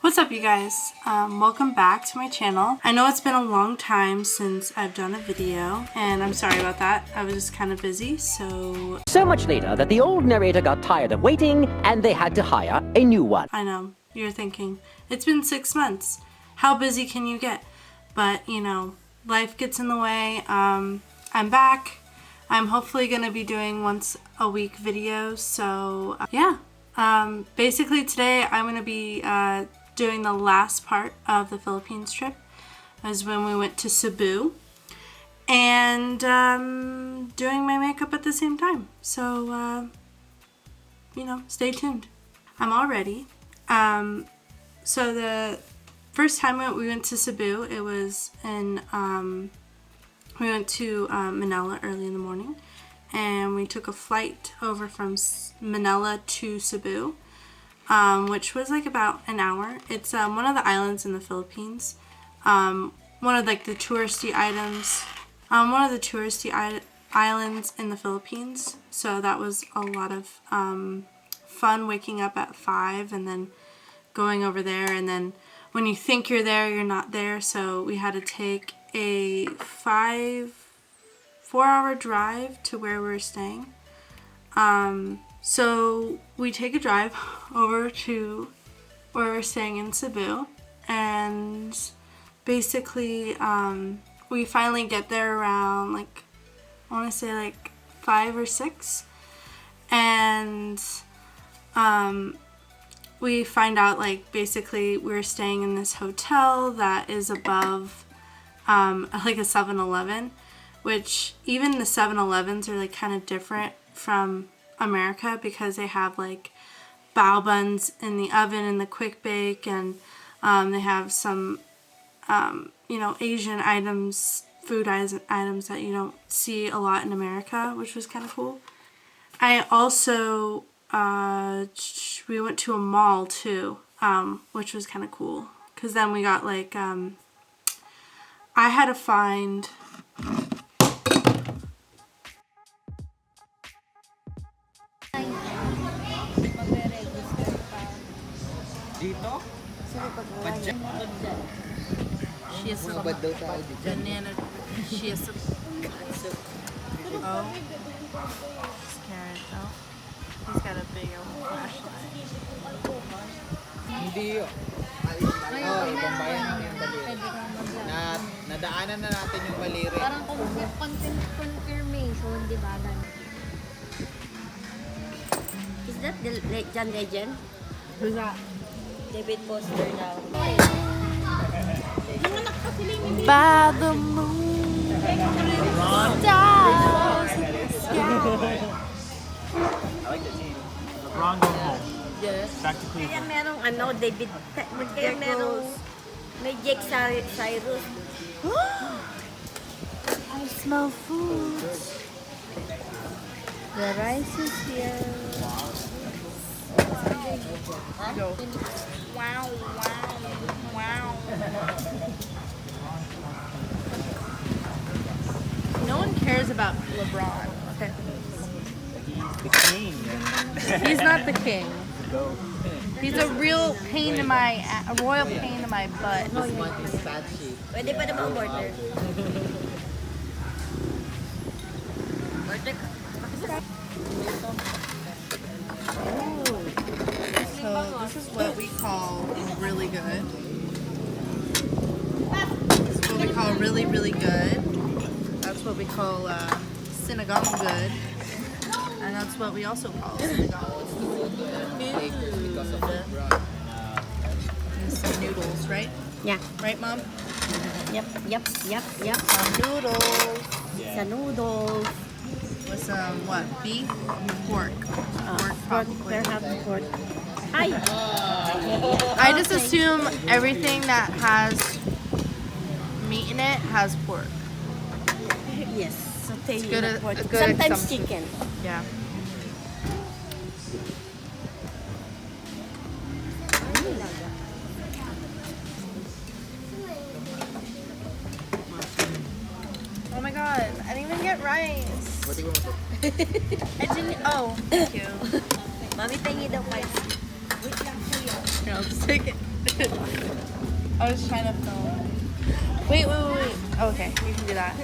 What's up, you guys? Welcome back to my channel. I know it's been a long time since I've done a video, and I'm sorry about that. I was just kind of busy, so much later that the old narrator got tired of waiting and they had to hire a new one. I know, you're thinking, it's been 6 months. How busy can you get? But, you know, life gets in the way. I'm back. I'm hopefully going to be doing once a week videos, so yeah. Basically today I'm going to be doing the last part of the Philippines trip. As when we went to Cebu, and doing my makeup at the same time. So, you know, stay tuned. I'm all ready. So the first time we went to Cebu, it was in, we went to Manila early in the morning, and we took a flight over from Manila to Cebu, which was like about an hour. It's one of the islands in the Philippines. One of like the touristy items, one of the touristy islands in the Philippines. So that was a lot of fun, waking up at 5 and then going over there, and then when you think you're there, you're not there. So we had to take a 4-hour drive to where we were staying. So we take a drive over to where we're staying in Cebu, and basically we finally get there around like, I want to say like 5 or 6, and we find out like basically we're staying in this hotel that is above like a 7-Eleven, which even the 7-Elevens are like kind of different from America because they have like bao buns in the oven and the quick bake, and they have some you know, Asian items, food items that you don't see a lot in America, which was kind of cool. I also we went to a mall too, which was kind of cool because then we got like I had to find Dito? she has some banana, she has some oh, scared though. He's got a big old flashlight. Hindi yun. Ibang bayan lang yung Baliri. Nadaanan na natin yung Baliri. Parang confirmation, di ba? Is that the John Legend? Who's that? David Foster now. By the moon, stars in the sky. I like the team. LeBron going home. Yes. Back to Kaya Cleveland. merong David, kaya merong may Jake Cyrus. I smell food. The rice is here. Go. Wow, wow, wow. No one cares about LeBron. Okay. The king. He's not the king. Go. He's a real pain in my, a royal pain in my butt. Pwede pa naman order. Order ka. So this is what we call really good. This is what we call really, really good. That's what we call sinigang good. And that's what we also call sinigang food. And some noodles, right? Yeah. Right, Mom? Yep. Some noodles. Sa noodles. With some, what, beef? Pork. Pork, probably. They're having pork. Hi. I just assume everything that has meat in it has pork. Yes. Sauteed It's good na at- pork. it's good Sometimes assumption. chicken. Yeah. Oh my god, I didn't even get rice. I didn't, oh, thank you. Mami, tingi daw pa. Here, I'll just take it. I was trying to film. Wait. Okay, you can do that.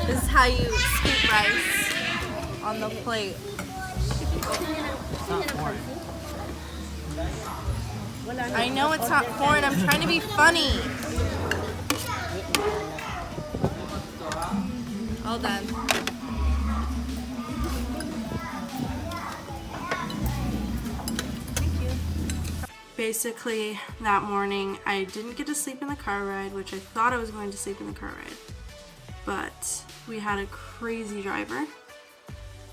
This is how you scoop rice on the plate. It's not corn. I know it's not corn. I'm trying to be funny. All done. Basically, that morning, I didn't get to sleep in the car ride, which I thought I was going to sleep in the car ride. But we had a crazy driver,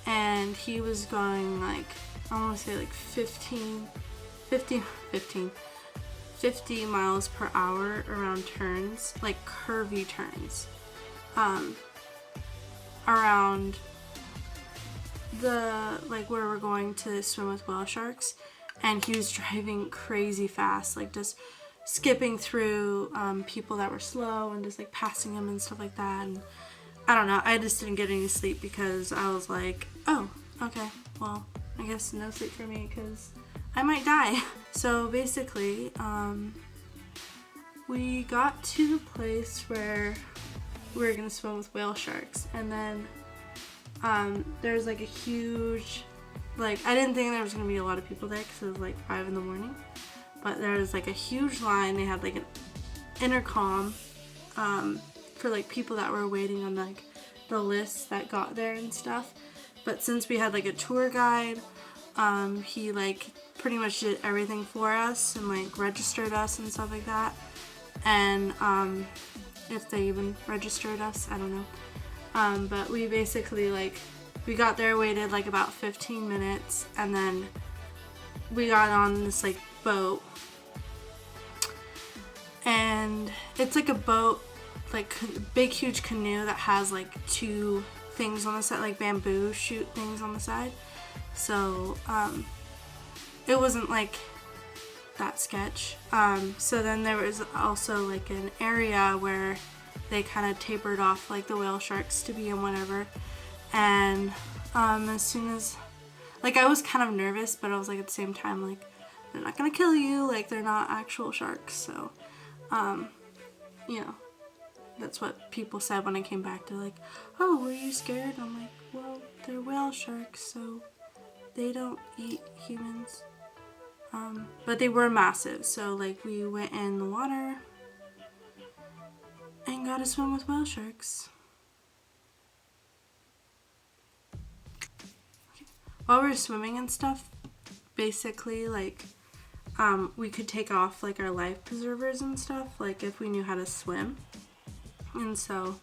and he was going like, I want to say like 50 miles per hour around turns, like curvy turns, around the, like where we're going to swim with whale sharks. And he was driving crazy fast, like just skipping through people that were slow and just like passing them and stuff like that. And I don't know, I just didn't get any sleep because I was like, oh, okay, well, I guess no sleep for me because I might die. So basically, we got to the place where we were gonna swim with whale sharks, and then there's like a huge, like, I didn't think there was gonna be a lot of people there because it was like 5 in the morning, but there was like a huge line. They had like an intercom for like people that were waiting on like the list that got there and stuff. But since we had like a tour guide, he like pretty much did everything for us and like registered us and stuff like that. And if they even registered us, I don't know. But we basically like, we got there, waited like about 15 minutes, and then we got on this like boat. And it's like a boat, like big huge canoe that has like 2 things on the side, like bamboo shoot things on the side. So it wasn't like that sketch. So then there was also like an area where they kind of tapered off like the whale sharks to be in whatever. And as soon as, like, I was kind of nervous, but I was like at the same time like, they're not gonna kill you, like they're not actual sharks. So you know, that's what people said when I came back. They're like, oh, were you scared? And I'm like, well, they're whale sharks, so they don't eat humans. But they were massive, so like we went in the water and got to swim with whale sharks. Okay. While we were swimming and stuff, basically like we could take off like our life preservers and stuff, like if we knew how to swim. And so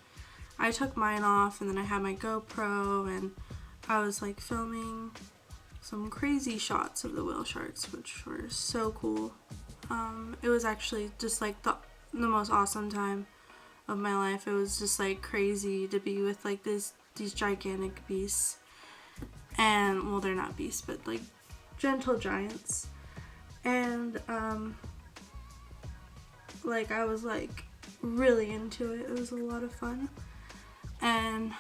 I took mine off, and then I had my GoPro, and I was like filming some crazy shots of the whale sharks, which were so cool. It was actually just like the most awesome time of my life. It was just like crazy to be with like these gigantic beasts. And well, they're not beasts, but like gentle giants. And like I was like really into it. It was a lot of fun. And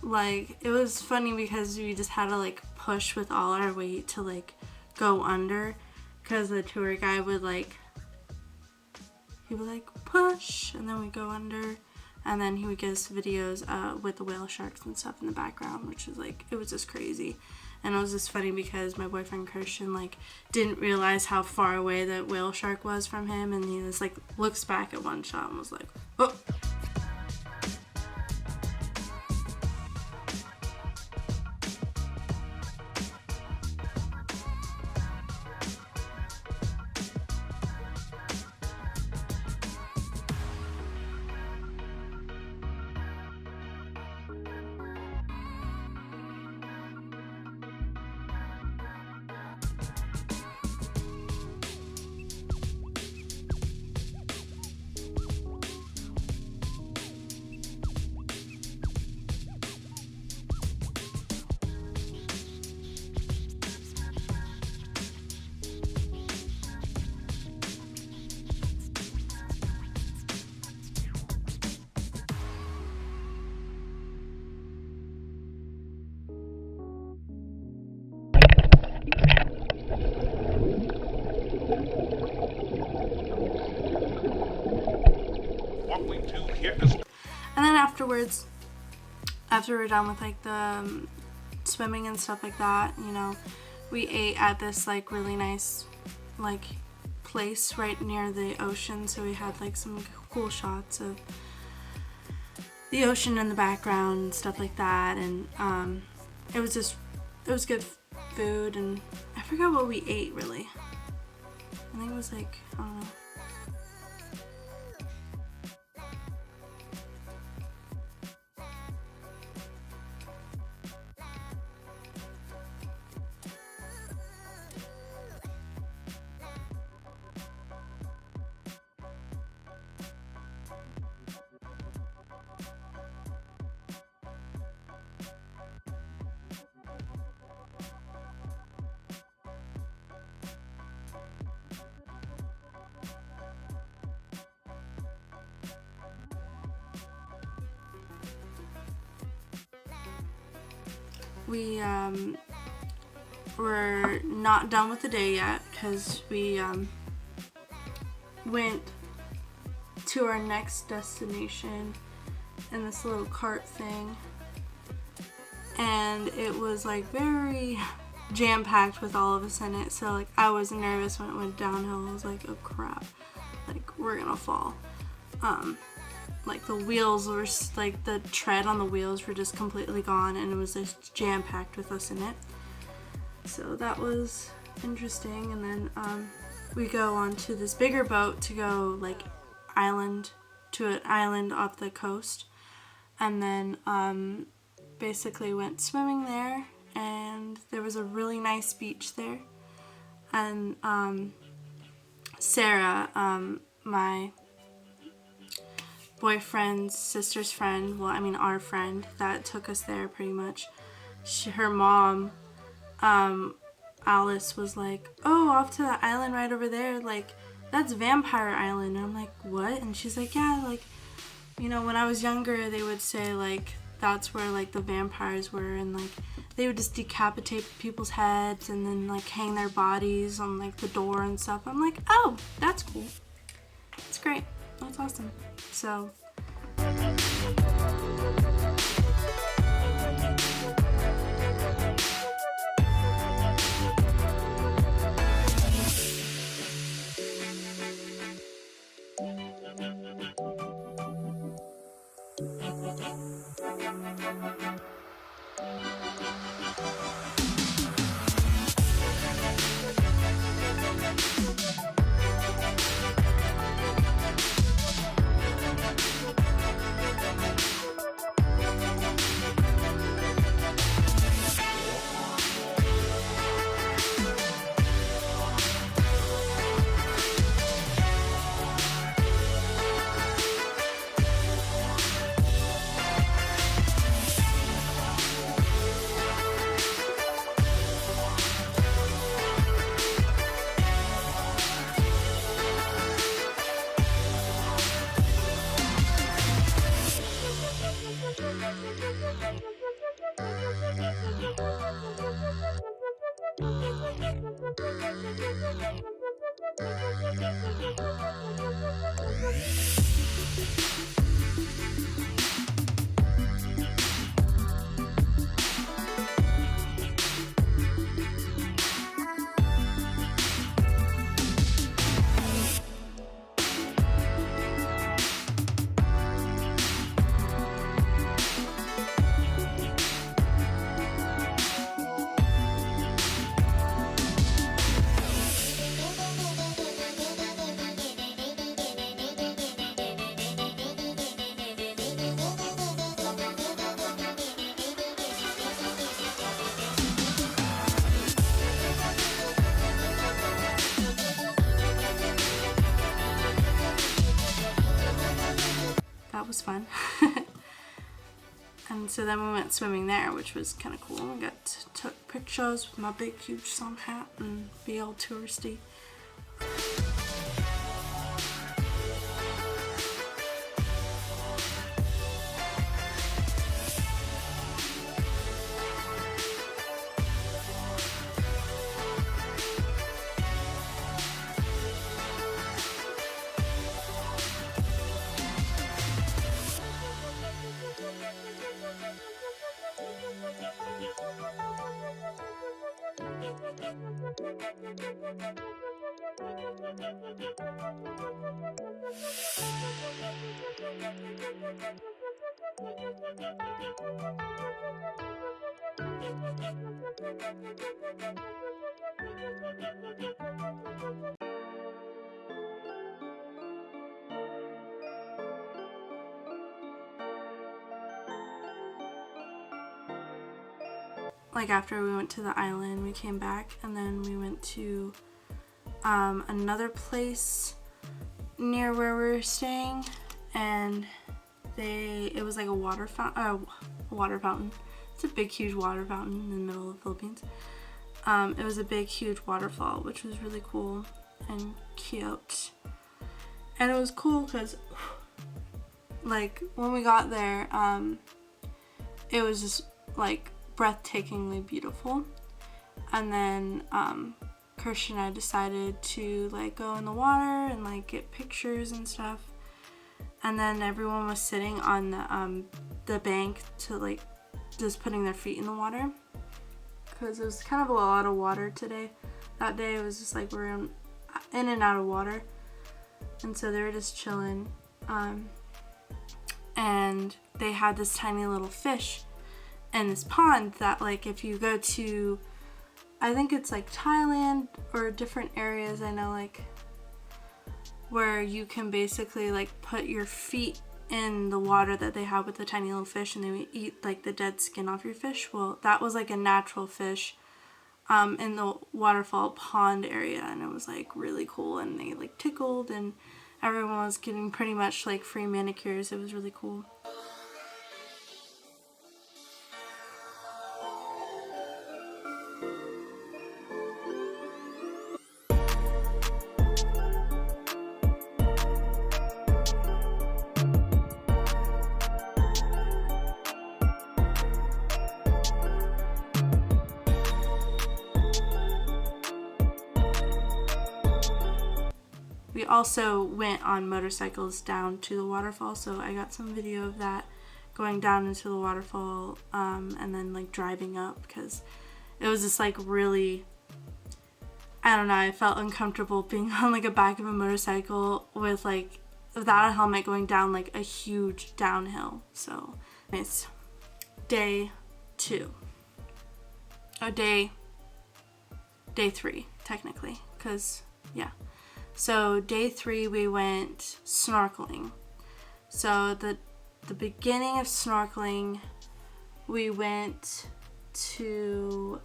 like it was funny because we just had to like push with all our weight to like go under, because the tour guide would like, he would like push and then we go under, and then he would give us videos with the whale sharks and stuff in the background, which was like, it was just crazy. And it was just funny because my boyfriend Christian like didn't realize how far away that whale shark was from him, and he just like looks back at one shot and was like, oh. going to hear this. And then afterwards, after we're done with like the swimming and stuff like that, you know, we ate at this like really nice like place right near the ocean, so we had like some cool shots of the ocean in the background and stuff like that. And it was good food, and I forgot what we ate really. I think it was like, I don't know. We we're not done with the day yet because we went to our next destination in this little cart thing, and it was like very jam-packed with all of us in it, so like I was nervous when it went downhill. I was like, oh crap, like we're gonna fall. Like the wheels were like the tread on the wheels were just completely gone, and it was just jam-packed with us in it. So that was interesting. And then we go on to this bigger boat to go like to an island off the coast, and then basically went swimming there, and there was a really nice beach there. And Sarah, my boyfriend's sister's friend, well, I mean our friend that took us there pretty much, her mom, Alice, was like, oh, off to that island right over there, like that's Vampire Island. And I'm like, what? And she's like, yeah, like, you know, when I was younger they would say like that's where like the vampires were, and like they would just decapitate people's heads and then like hang their bodies on like the door and stuff. I'm like, oh, that's cool, that's great, that's awesome. So that was fun. And so then we went swimming there, which was kind of cool. We took pictures with my big huge sun hat and be all touristy. Like after we went to the island, we came back and then we went to another place near where we were staying, and it was like a water fountain. It's a big huge water fountain in the middle of the Philippines. It was a big huge waterfall, which was really cool and cute. And it was cool because like when we got there, it was just like breathtakingly beautiful. And then Christian and I decided to like go in the water and like get pictures and stuff. And then everyone was sitting on the bank to like just putting their feet in the water, because it was kind of a lot of water today. That day it was just like we're in and out of water, and so they were just chilling. And they had this tiny little fish in this pond that like if you go to, I think it's like Thailand or different areas, I know, like where you can basically like put your feet in the water that they have with the tiny little fish, and they would eat like the dead skin off your fish. Well, that was like a natural fish in the waterfall pond area, and it was like really cool, and they like tickled, and everyone was getting pretty much like free manicures. It was really cool. We also went on motorcycles down to the waterfall, so I got some video of that, going down into the waterfall, and then like driving up, because it was just like really, I don't know, I felt uncomfortable being on like a back of a motorcycle with like without a helmet going down like a huge downhill. So it's day 2 or day 3 technically, because yeah. So day 3 we went snorkeling. So the beginning of snorkeling, we went to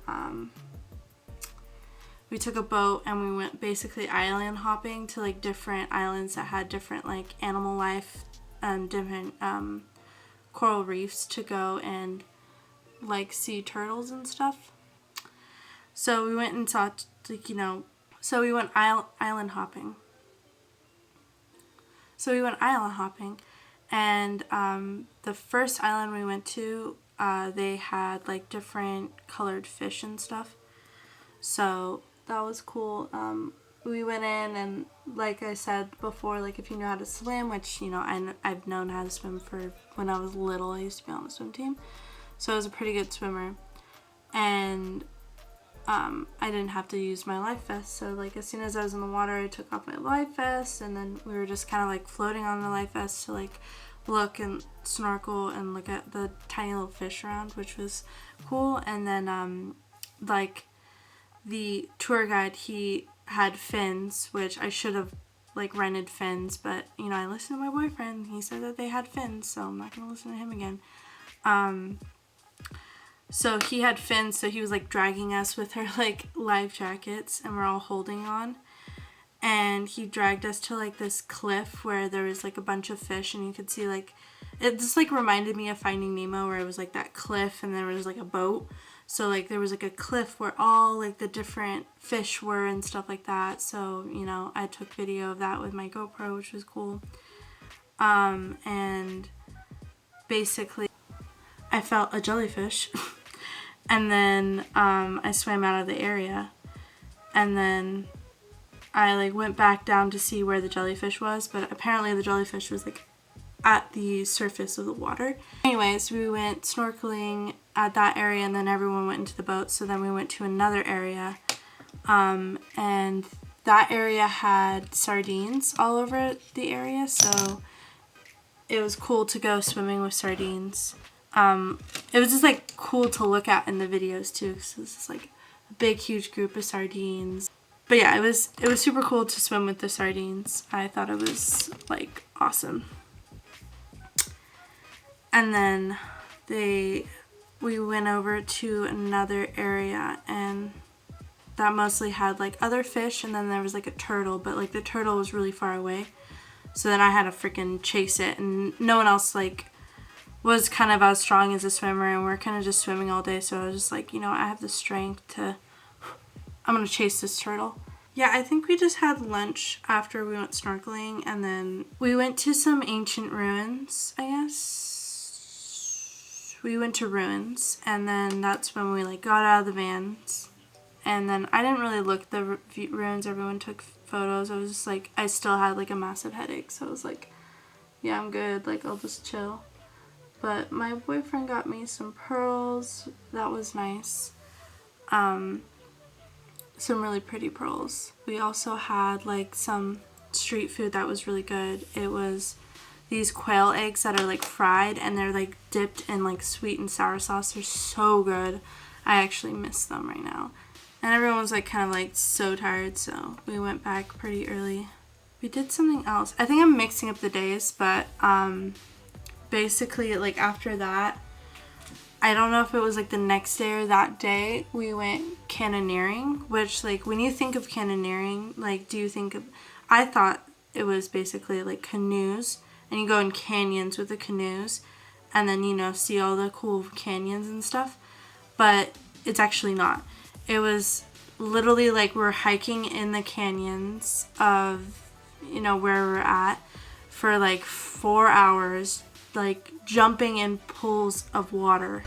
we took a boat and we went basically island hopping to like different islands that had different like animal life and different coral reefs to go and like see turtles and stuff. So we went and saw like, you know, so we went island hopping. And the first island we went to, they had like different colored fish and stuff. So that was cool. We went in, and like I said before, like if you know how to swim, which, you know, I've known how to swim for when I was little. I used to be on the swim team. So I was a pretty good swimmer. And I didn't have to use my life vest, so like as soon as I was in the water I took off my life vest, and then we were just kind of like floating on the life vest to like look and snorkel and look at the tiny little fish around, which was cool. And then like the tour guide, he had fins, which I should have like rented fins, but you know, I listened to my boyfriend, he said that they had fins, so I'm not gonna listen to him again. So he had fins, so he was like dragging us with our like life jackets, and we're all holding on. And he dragged us to like this cliff where there was like a bunch of fish, and you could see like, it just like reminded me of Finding Nemo, where it was like that cliff and there was like a boat. So like there was like a cliff where all like the different fish were and stuff like that. So, you know, I took video of that with my GoPro, which was cool. And basically I felt a jellyfish. And then I swam out of the area, and then I like went back down to see where the jellyfish was, but apparently the jellyfish was like at the surface of the water. Anyways, we went snorkeling at that area, and then everyone went into the boat, so then we went to another area, and that area had sardines all over the area, so it was cool to go swimming with sardines. It was just like cool to look at in the videos too, because it was just like a big huge group of sardines. But yeah, it was super cool to swim with the sardines. I thought it was like awesome. And then we went over to another area, and that mostly had like other fish, and then there was like a turtle, but like the turtle was really far away. So then I had to freaking chase it, and no one else like was kind of as strong as a swimmer, and we're kind of just swimming all day. So I was just like, you know, I have the strength to, I'm gonna chase this turtle. Yeah, I think we just had lunch after we went snorkeling, and then we went to some ancient ruins, I guess. We went to ruins, and then that's when we like got out of the vans. And then I didn't really look at the ruins. Everyone took photos. I was just like, I still had like a massive headache, so I was like, yeah, I'm good, like I'll just chill. But my boyfriend got me some pearls. That was nice. Some really pretty pearls. We also had like some street food that was really good. It was these quail eggs that are like fried, and they're like dipped in like sweet and sour sauce. They're so good. I actually miss them right now. And everyone was like kind of like so tired, so we went back pretty early. We did something else. I think I'm mixing up the days, but basically like after that, I don't know if it was like the next day or that day, we went canyoneering, which like when you think of canyoneering, like do you think of, I thought it was basically like canoes, and you go in canyons with the canoes, and then, you know, see all the cool canyons and stuff, but it's actually not. It was literally like we're hiking in the canyons of, you know, where we're at for like 4 hours, like jumping in pools of water.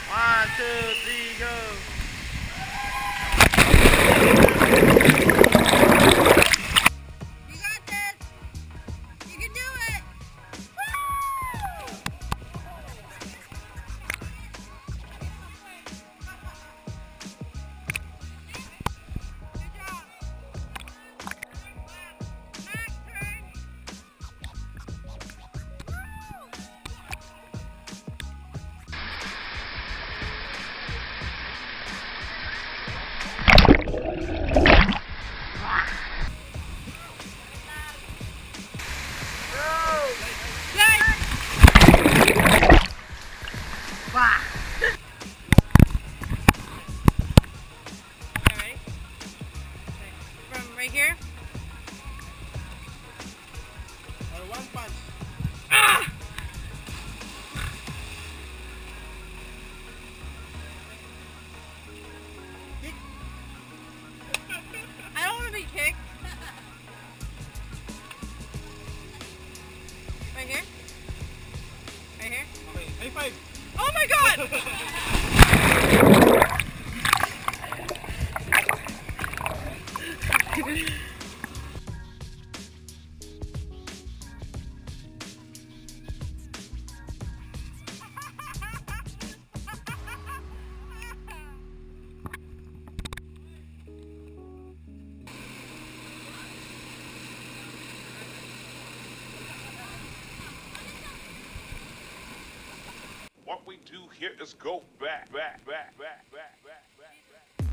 One, two, three, go. What we do here is go back, back, back, back, back, back, back, back.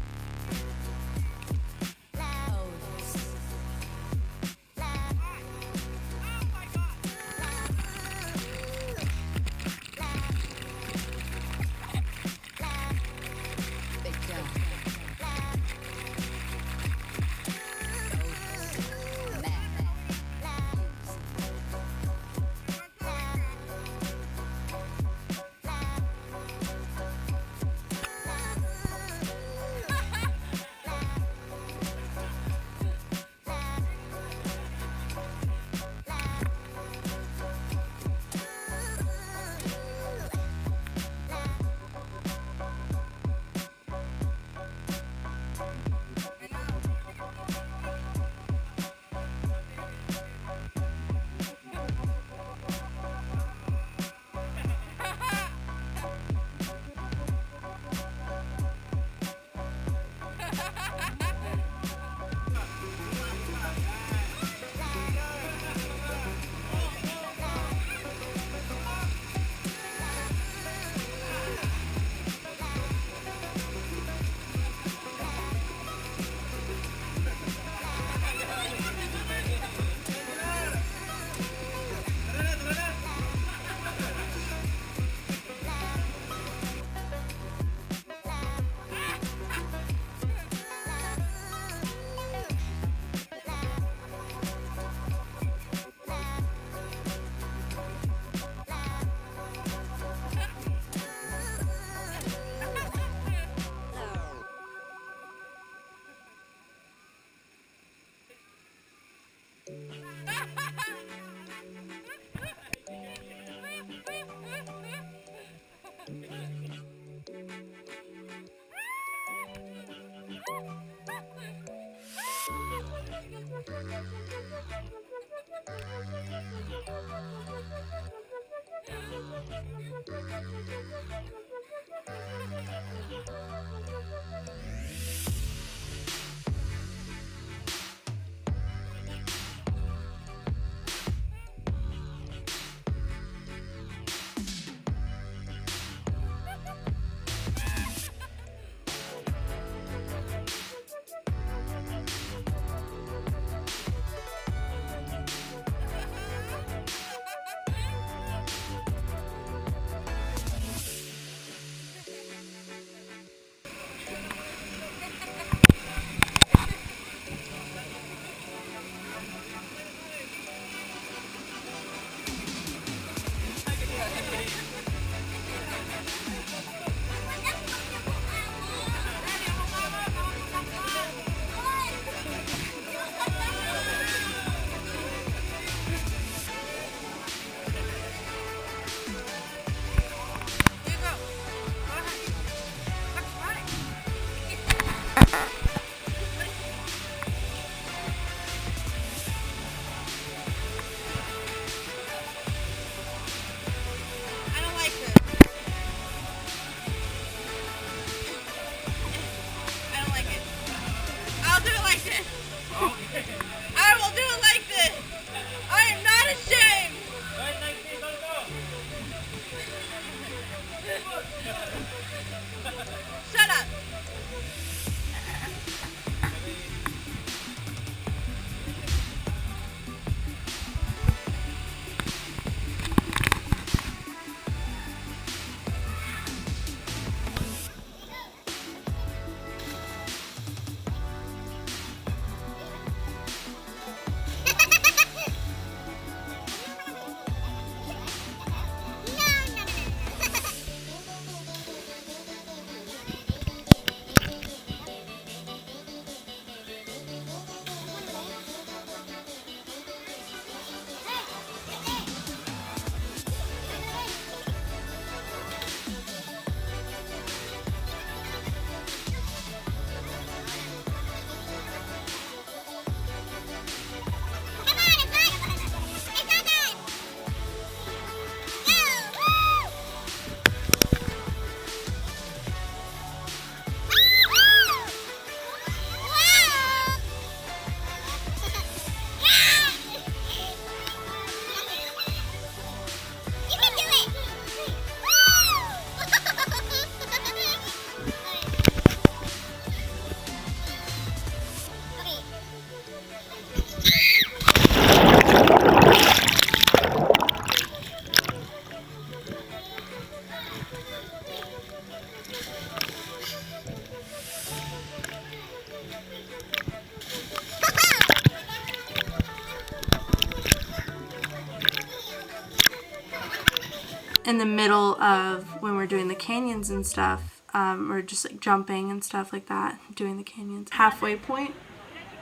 in the middle of when we're doing the canyons and stuff, or just like jumping and stuff like that, doing the canyons. Halfway point,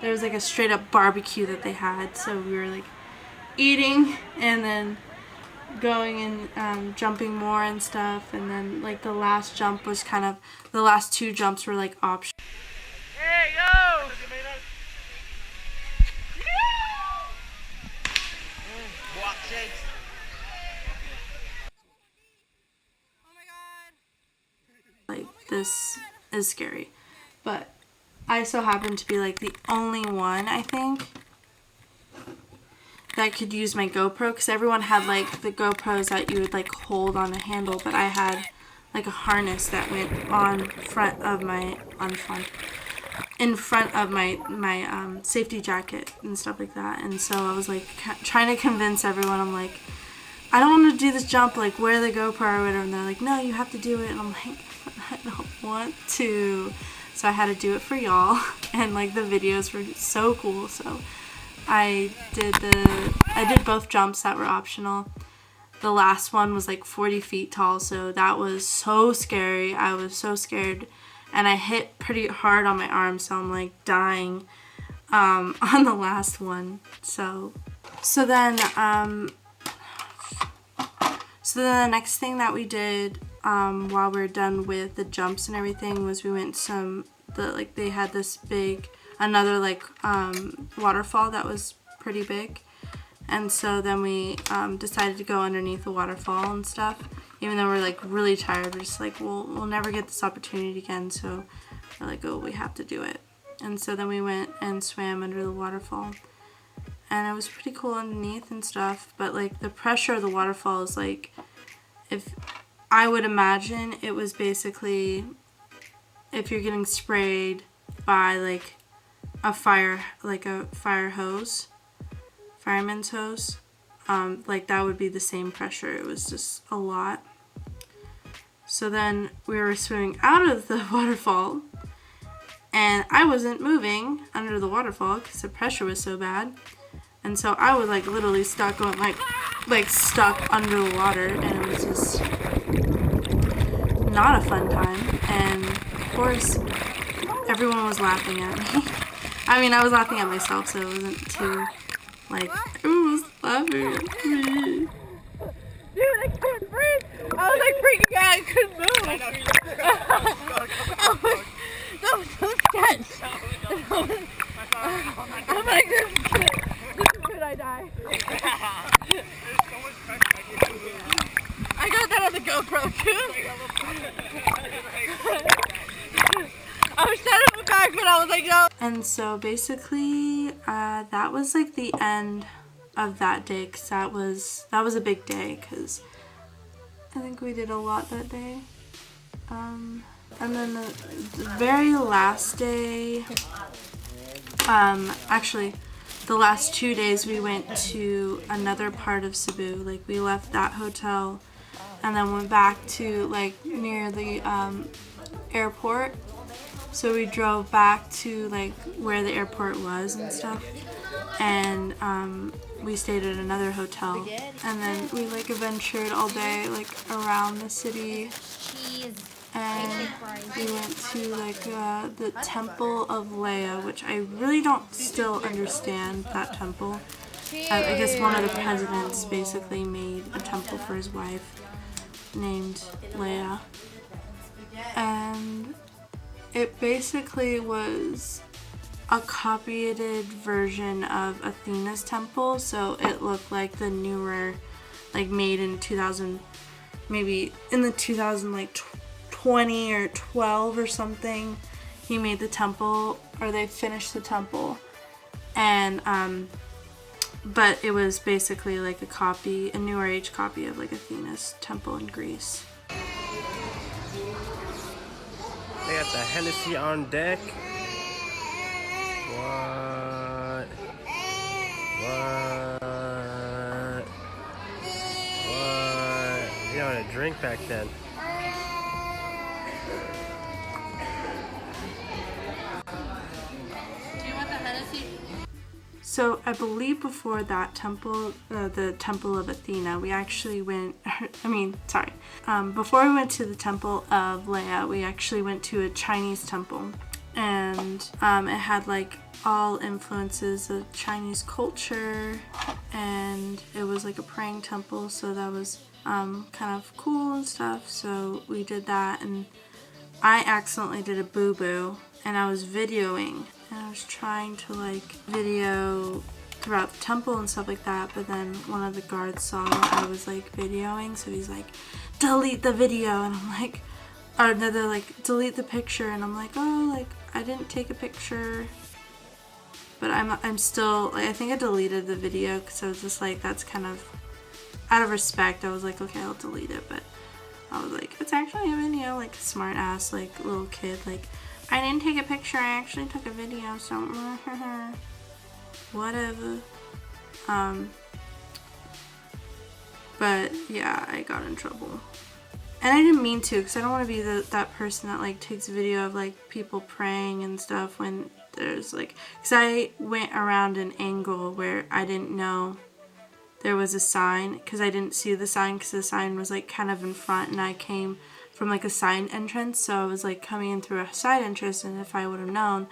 there was like a straight up barbecue that they had, so we were like eating and then going and jumping more and stuff, and then like the last jump was kind of, the last 2 jumps were like optional. Hey, yo! Walk shakes. Like, this is scary, but I so happened to be like the only one, I think, that could use my GoPro, because everyone had like the GoPros that you would like hold on a handle, but I had like a harness that went in front of my safety jacket and stuff like that. And so I was like trying to convince everyone, I'm like, I don't want to do this jump, like wear the GoPro or whatever, and they're like, no, you have to do it, and I'm like, I don't want to. So I had to do it for y'all, and like the videos were so cool. So I did both jumps that were optional. The last one was like 40 feet tall, so that was so scary. I was so scared, and I hit pretty hard on my arm, so I'm like dying on the last one. So then the next thing that we did while we were done with the jumps and everything was we went they had this big, another like waterfall that was pretty big, and so then we decided to go underneath the waterfall and stuff, even though we're like really tired. We're just like, we'll never get this opportunity again, so we're like, oh, we have to do it. And so then we went and swam under the waterfall, and it was pretty cool underneath and stuff, but like the pressure of the waterfall is like, if I would imagine it was basically if you're getting sprayed by like a fire hose, fireman's hose, like that would be the same pressure. It was just a lot. So then we were swimming out of the waterfall, and I wasn't moving under the waterfall because the pressure was so bad, and so I was like literally stuck on like stuck under the water, and it was just not a fun time. And of course everyone was laughing at me. I mean, I was laughing at myself, so it wasn't too like, everyone was laughing at me. Dude, I couldn't breathe. I was like freaking out. I couldn't move. That was so tense. I'm like, this is good. I die. I got that on the GoPro too. I was trying to move back, but I was like, no. And so basically, that was like the end of that day, because that was a big day, because I think we did a lot that day. And then the very last day, actually the last 2 days we went to another part of Cebu. Like we left that hotel and then went back to like near the airport. So we drove back to like where the airport was and stuff, and we stayed at another hotel, and then we like adventured all day like around the city, and we went to like the Temple of Leia, which I really don't still understand that temple. I guess one of the presidents basically made a temple for his wife named Leia, and it basically was a copied version of Athena's temple, so it looked like the newer, like made in 2000, maybe in the 2020 or 12 or something. He made the temple, or they finished the temple, and but it was basically like a newer age copy of like Athena's temple in Greece. They got the Hennessy on deck. What? You know, a drink back then. So I believe before that temple, the Temple of Athena, we actually went, before we went to the Temple of Leia, we actually went to a Chinese temple. And it had like all influences of Chinese culture, and it was like a praying temple, so that was kind of cool and stuff. So we did that, and I accidentally did a boo-boo, and I was videoing, and I was trying to like video throughout the temple and stuff like that, but then one of the guards saw I was like videoing, so he's like, delete the video, and I'm like, or no, they're like, delete the picture, and I'm like, oh, like, I didn't take a picture, but I'm still, like, I think I deleted the video, because I was just like, that's kind of, out of respect, I was like, okay, I'll delete it, but I was like, it's actually a video, like, smart ass, like, little kid, like, I didn't take a picture, I actually took a video, so, whatever, but, yeah, I got in trouble. And I didn't mean to, because I don't want to be that person that like takes a video of like people praying and stuff when there's like, because I went around an angle where I didn't know there was a sign, because I didn't see the sign, because the sign was like kind of in front, and I came from like a side entrance, so I was like coming in through a side entrance, and if I would have known,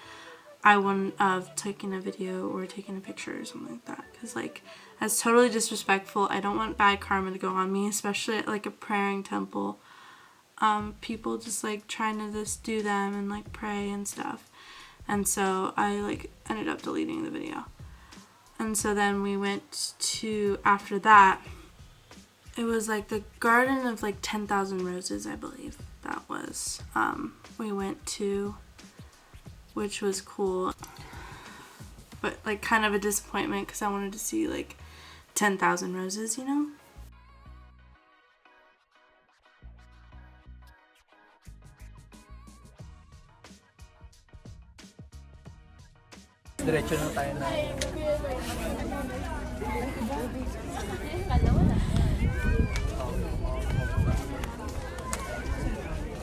I wouldn't have taken a video or taken a picture or something like that, because like that's totally disrespectful. I don't want bad karma to go on me, especially at like a praying temple. People just like trying to just do them and like pray and stuff, and so I like ended up deleting the video. And so then we went to, after that, it was like the Garden of like 10,000 Roses, I believe that was, we went to, which was cool, but like kind of a disappointment, because I wanted to see like 10,000 roses, you know? Diretso na tayo na.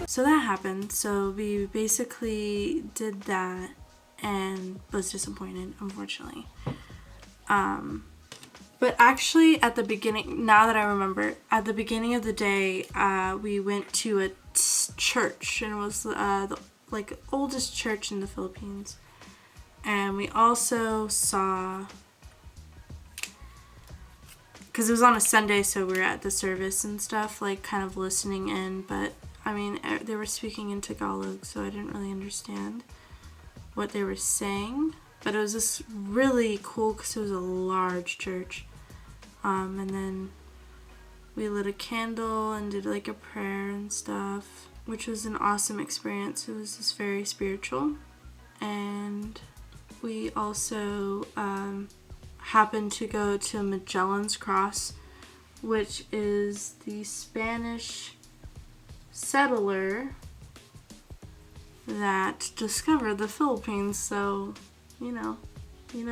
So that happened. So we basically did that and was disappointed, unfortunately. But actually at the beginning, now that I remember, at the beginning of the day, we went to a church, and it was the like oldest church in the Philippines. And we also saw, because it was on a Sunday, so we were at the service and stuff, like kind of listening in, but I mean, they were speaking in Tagalog, so I didn't really understand what they were saying, but it was just really cool because it was a large church. And then we lit a candle and did like a prayer and stuff, which was an awesome experience. It was just very spiritual. And we also happened to go to Magellan's Cross, which is the Spanish settler that discovered the Philippines. So, you know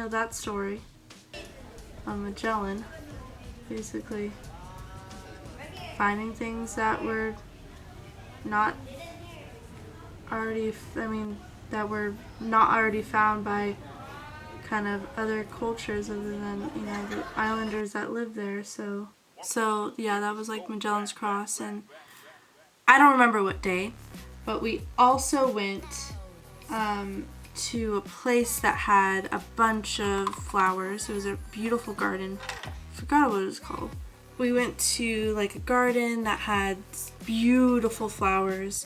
that story on Magellan, basically finding things that were not already, that were not already found by kind of other cultures other than, the islanders that lived there. So yeah, that was like Magellan's Cross, and I don't remember what day, but we also went to a place that had a bunch of flowers. It was a beautiful garden. I forgot what it was called. We went to like a garden that had beautiful flowers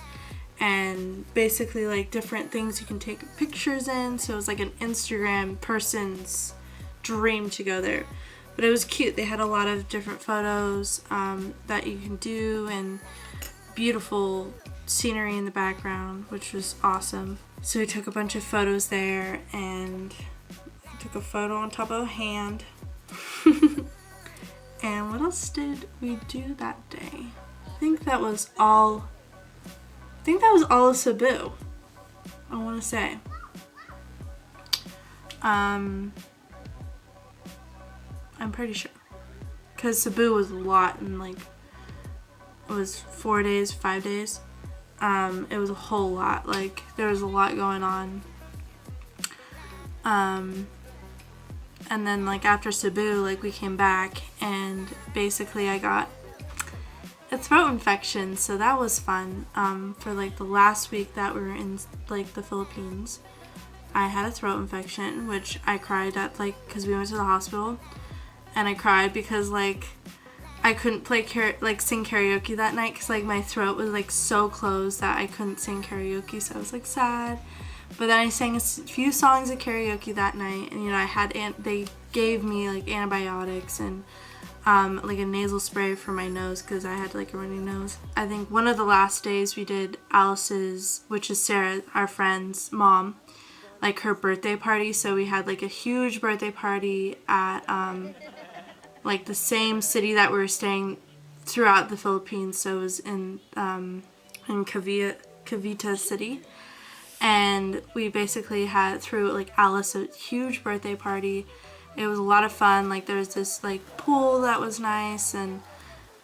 and basically like different things you can take pictures in. So it was like an Instagram person's dream to go there. But it was cute. They had a lot of different photos that you can do, and beautiful scenery in the background, which was awesome. So we took a bunch of photos there, and I took a photo on top of a hand. And what else did we do that day? I think that was all of Cebu, I want to say. I'm pretty sure, because Cebu was a lot, and like it was 4 days, 5 days. It was a whole lot. Like there was a lot going on. and then like after Cebu, like we came back, and basically I got a throat infection, so that was fun. For like the last week that we were in like the Philippines, I had a throat infection, which I cried at, like, because we went to the hospital, and I cried because like I couldn't sing karaoke that night because like my throat was like so closed that I couldn't sing karaoke, so I was like sad. But then I sang a few songs of karaoke that night, and you know they gave me like antibiotics and like a nasal spray for my nose because I had like a runny nose. I think one of the last days we did Alice's, which is Sarah, our friend's mom, like her birthday party. So we had like a huge birthday party at like the same city that we were staying throughout the Philippines. So it was in Cavite City. And we basically had, through like Alice, a huge birthday party. It was a lot of fun. Like there was this like pool that was nice, and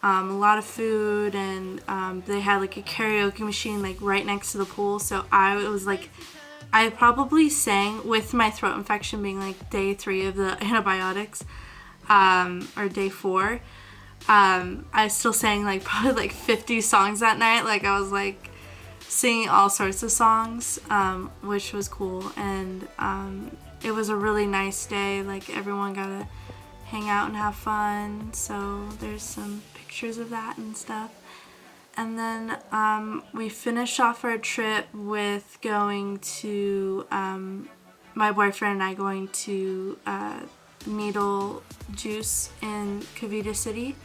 a lot of food, and they had like a karaoke machine like right next to the pool. So I probably sang, with my throat infection being like day 3 of the antibiotics, or day 4. I still sang like probably like 50 songs that night. Like I was like singing all sorts of songs, which was cool, and it was a really nice day. Like everyone got to hang out and have fun, so there's some pictures of that and stuff. And then we finished off our trip with going to my boyfriend and I going to Needle Juice in Cavite City,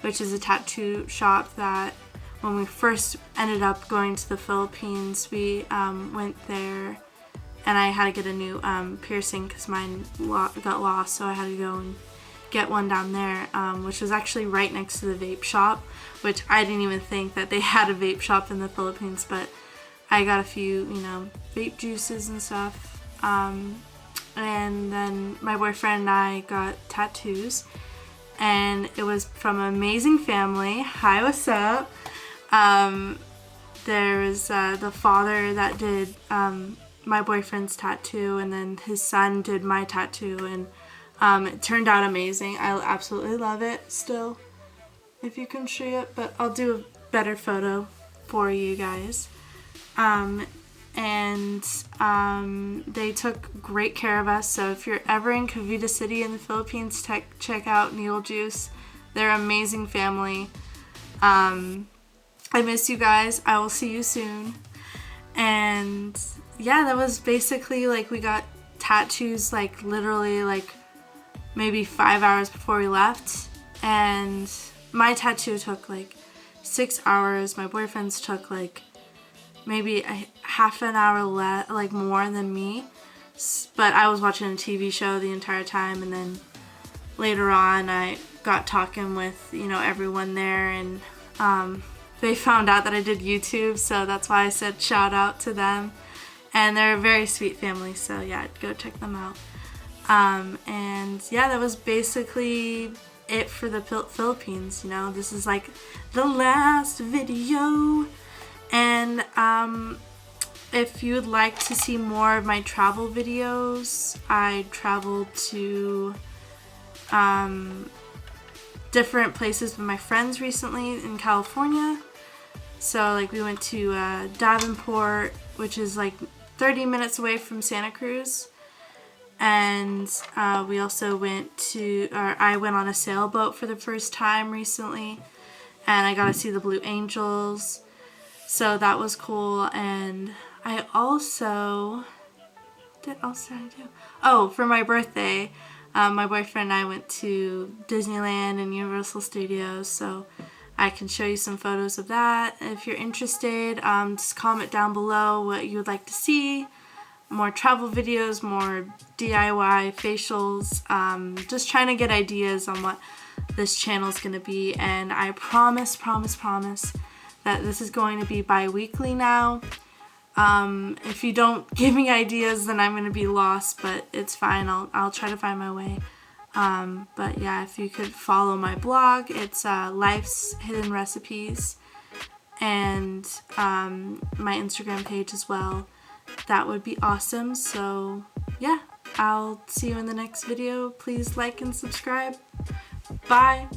which is a tattoo shop that when we first ended up going to the Philippines, we went there, and I had to get a new piercing because mine got lost, so I had to go and get one down there, which was actually right next to the vape shop, which I didn't even think that they had a vape shop in the Philippines, but I got a few, vape juices and stuff. And then my boyfriend and I got tattoos, and it was from an amazing family. Hi, what's up? There was the father that did my boyfriend's tattoo, and then his son did my tattoo, and it turned out amazing. I absolutely love it still, if you can see it, but I'll do a better photo for you guys. And they took great care of us, so if you're ever in Cavite City in the Philippines, check out Needle Juice. They're an amazing family. I miss you guys. I will see you soon. And yeah, that was basically like we got tattoos like literally like maybe 5 hours before we left, and my tattoo took like 6 hours. My boyfriend's took like maybe a half an hour like more than me, but I was watching a TV show the entire time, and then later on I got talking with everyone there, and they found out that I did YouTube, so that's why I said shout out to them. And they're a very sweet family, so yeah, go check them out. And yeah, that was basically it for the Philippines. This is like the last video. And if you would like to see more of my travel videos, I traveled to different places with my friends recently in California. So like we went to Davenport, which is like 30 minutes away from Santa Cruz, and we also I went on a sailboat for the first time recently, and I got to see the Blue Angels, so that was cool. And I also for my birthday, my boyfriend and I went to Disneyland and Universal Studios, so I can show you some photos of that. If you're interested, just comment down below what you would like to see. More travel videos, more DIY facials, just trying to get ideas on what this channel is going to be. And I promise that this is going to be bi-weekly now. If you don't give me ideas, then I'm going to be lost, but it's fine. I'll try to find my way. But yeah, if you could follow my blog, it's Life's Hidden Recipes, and my Instagram page as well, that would be awesome. So yeah, I'll see you in the next video. Please like and subscribe. Bye.